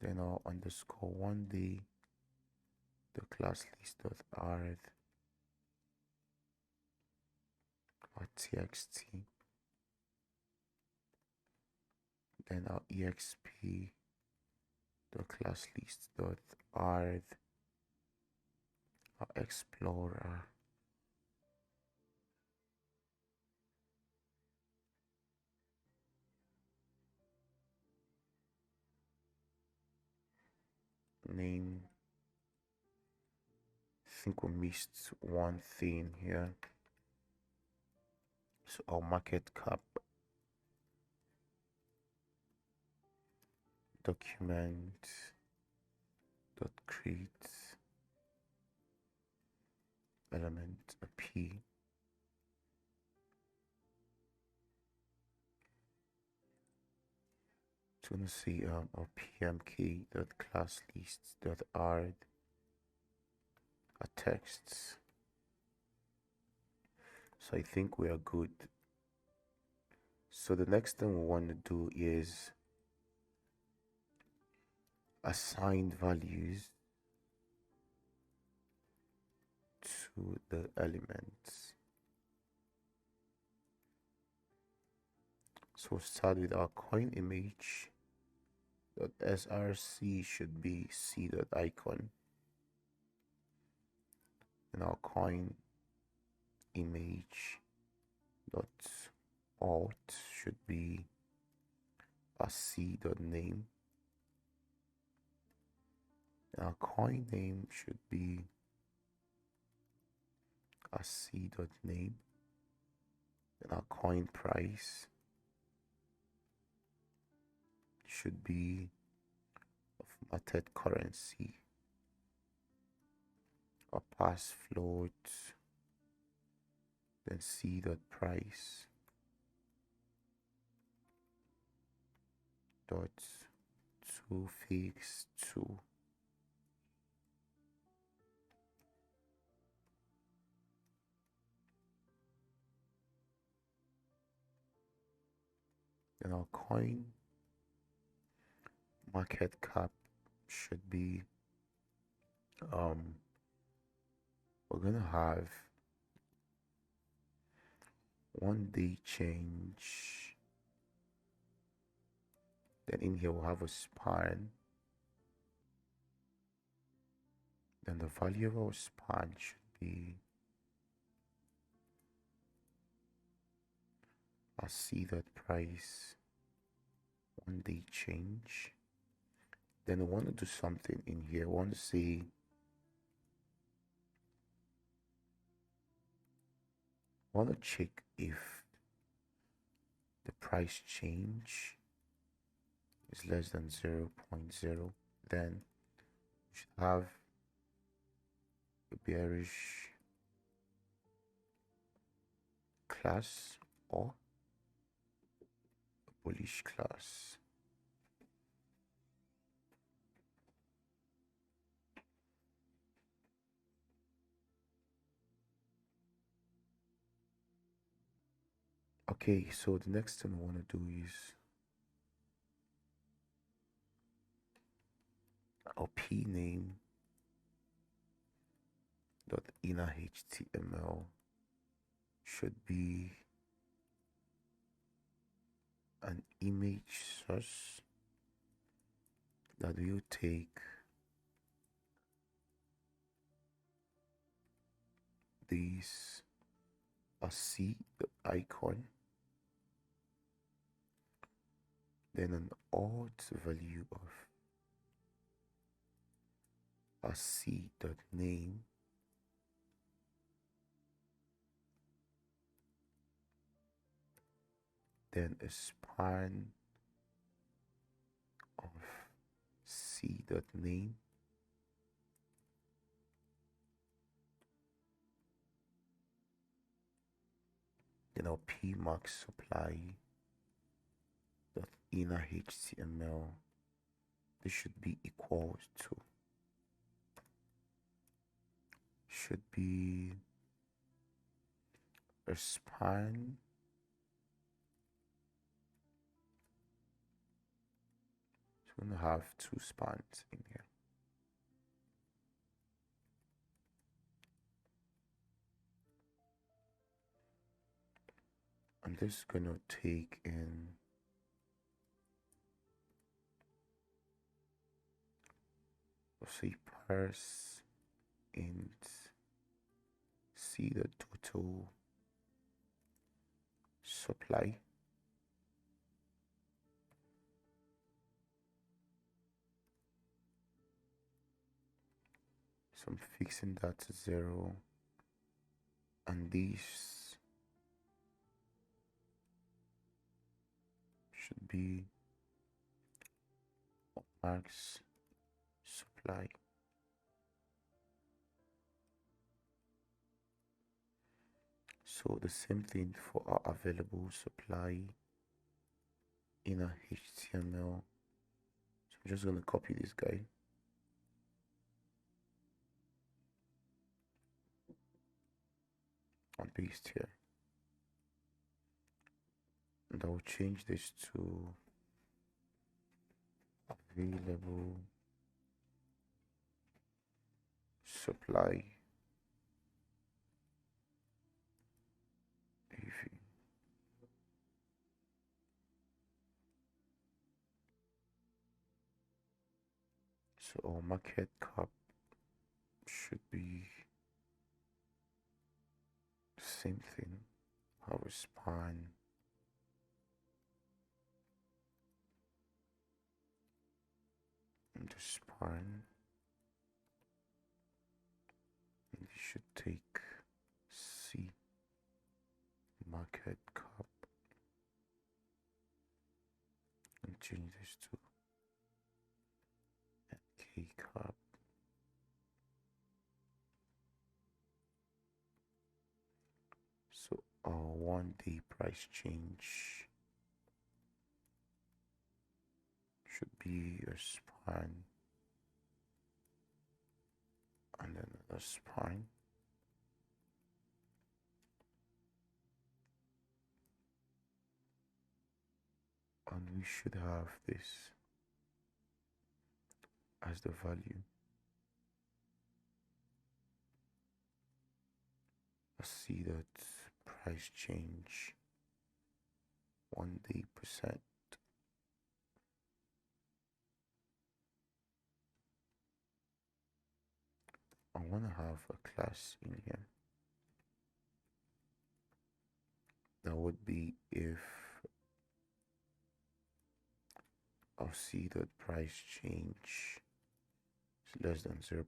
then our underscore 1D the class list dot add our txt then our exp the class list dot add our explorer name. I think we missed one thing here. So our market cap document dot create element a p so let's see our pmk dot class lists dot add a text. So I think we are good. So the next thing we want to do is assign values to the elements. So start with our coin image dot src should be c dot icon and our coin image dot alt should be a c dot name and our coin name should be a c dot name and our coin price should be of method currency or pass float then c dot price dot to fix to Then our coin market cap should be we're gonna have 1 day change. Then in here we'll have a span. Then the value of our span should be, I'll see that price 1 day change. Then I want to do something in here. I want to say I want to check if the price change is less than 0.0. Then we should have a bearish class or a bullish class. Okay, so the next thing I want to do is our p name dot inner html should be an image source that will take this C, the icon, then an alt value of a C dot name, then a span of C dot name, then our p max supply dot inner html. This should be equal to, should be a span so I'm gonna have 2 spans in here. I'm just gonna take in let's say parse int see the total supply. So I'm fixing that to 0, and this should be max supply. So the same thing for our available supply inner HTML. So I'm just going to copy this guy and paste here, and I will change this to available supply AV. So our market cap should be the same thing. Our span and the span, and we should take C market cap and change this to K cap. So our 1 day price change should be a span and then a span. we should have this as the value. Let's see that price change 1 day %. I want to have a class in here. That would be if I'll see that price change is less than 0.0,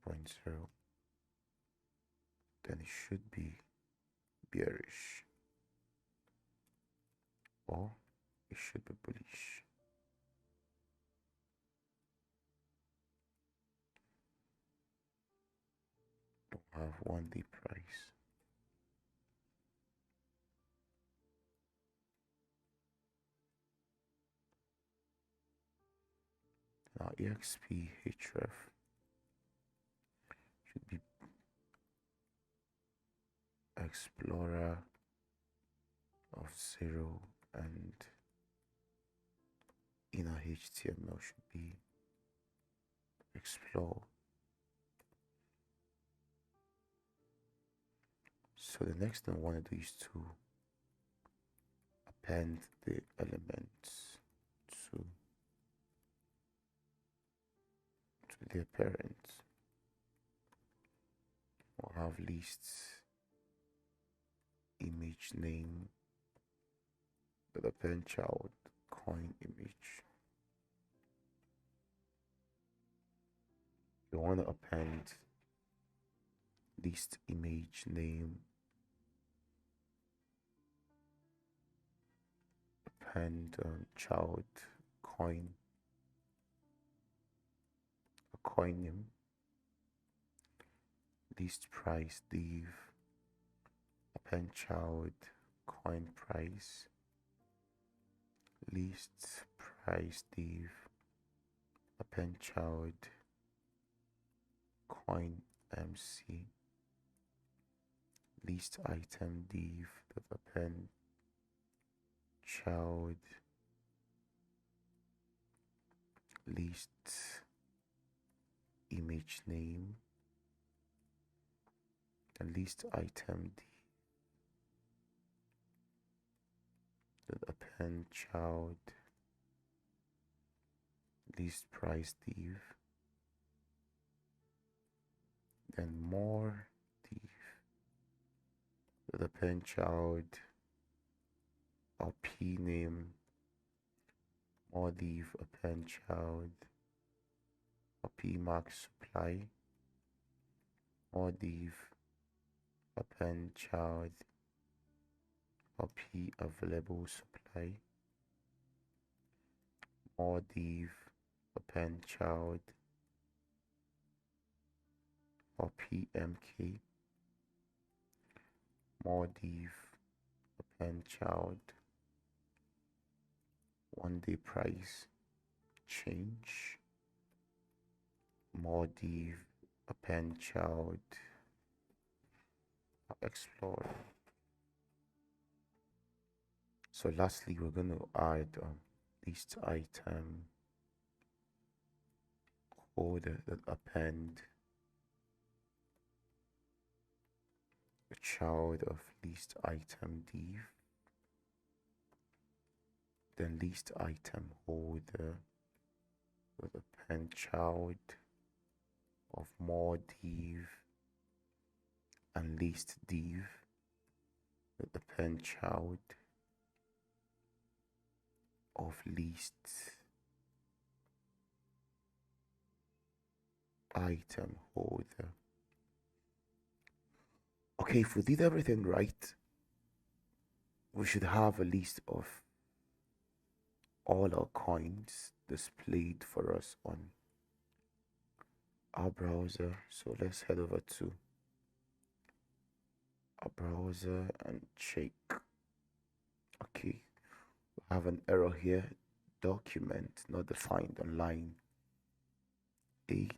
then it should be bearish, or it should be bullish. Don't have 1 day price. Now exp href should be explorer of 0, and inner HTML should be explore. So the next thing I want to do is to append the elements to their parents. We'll have lists, image name, the append child, coin image. You want to append list image name, append child coin, a coin name, list price div, append child coin price, list price div, append child coin MC, list item div, append child list image name, and list item div, append child list price div, then more div, append child or p name, more div, append child or p max supply, more div, append child or p available supply, more div, append child or pmk, more div, append child 1 day price change, more div, append child explore. So lastly, we're going to add list item order that append a child of list item div, then list item holder with append child of more div, and list div with append child of list item holder. Okay, if we did everything right, we should have a list of all our coins displayed for us on our browser. So let's head over to our browser and check. Okay, we have an error here, document not defined on line 80.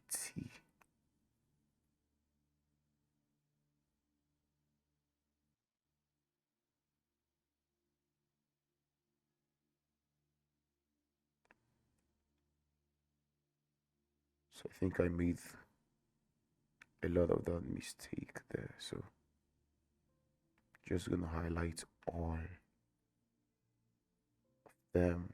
So I think I made a lot of that mistake there. So just gonna highlight all of them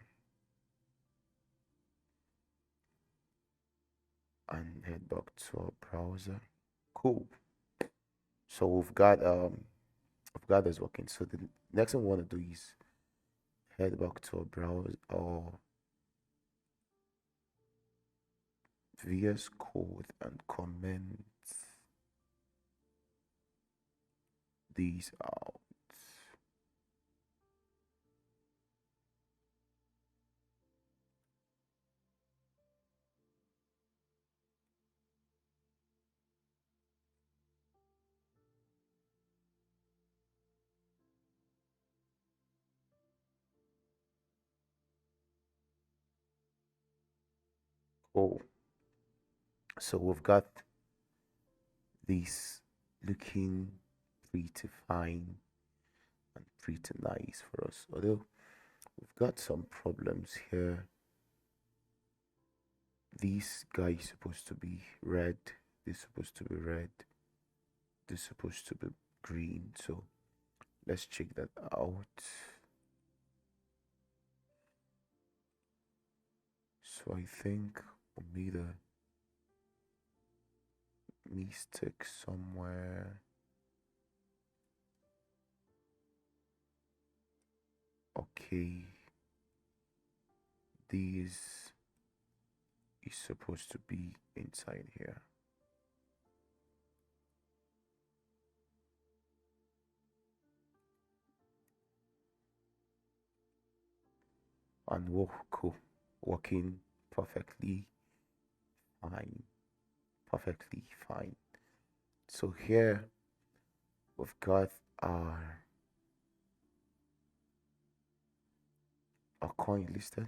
and head back to our browser. Cool. So we've got this working. So the next thing we want to do is head back to our browser or VS Code and comment these out. Cool. So we've got these looking pretty fine and pretty nice for us. Although we've got some problems here. This guy is supposed to be red. This is supposed to be red. This is supposed to be green. So let's check that out. So I think we made a mistake somewhere. Okay, this is supposed to be inside here. And cool, working perfectly fine, perfectly fine. So here we've got our coin listed,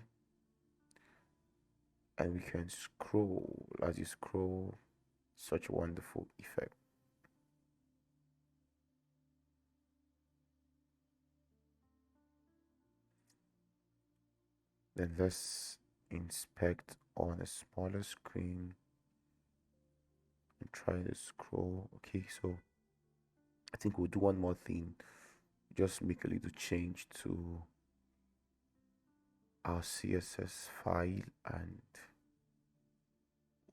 and we can scroll. As you scroll, such a wonderful effect. Then let's inspect on a smaller screen and try to scroll. Okay, so I think we'll do one more thing. Just make a little change to our CSS file and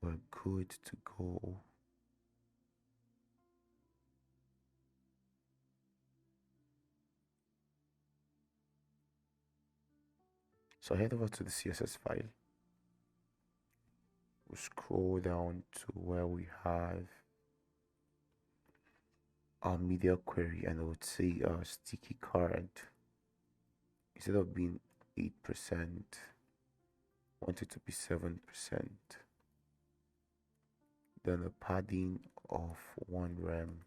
we're good to go. So head over to the CSS file. We'll scroll down to where we have our media query and I would say our sticky card. Instead of being 8%, want it to be 7%. Then a padding of 1 rem,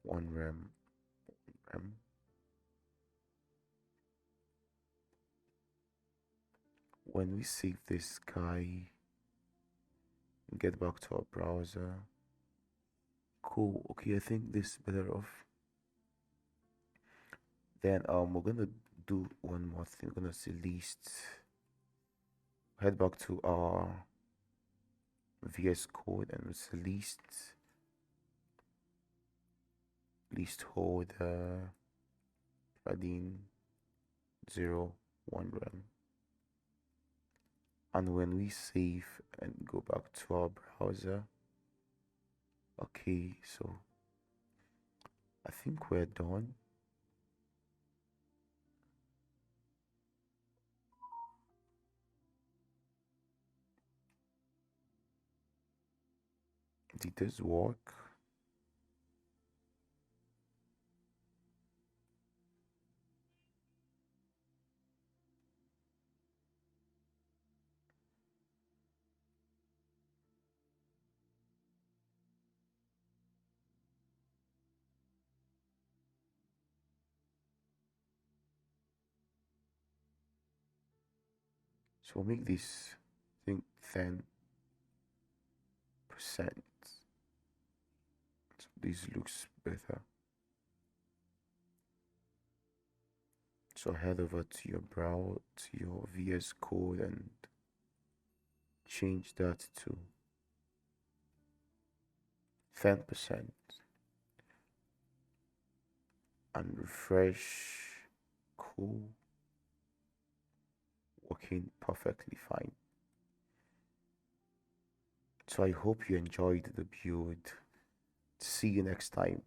1 rem, 1 rem. When we save this guy and get back to our browser, cool. Okay, I think this is better off. Then we're gonna do one more thing. We're gonna say list. Head back to our VS Code and it's list holder padding 0 1 rem. And when we save and go back to our browser, okay, so I think we're done. Did this work? So we'll make this, I think, 10%. So this looks better. So head over to your VS Code and change that to 10% and refresh. Cool, working perfectly fine. So I hope you enjoyed the build. See you next time.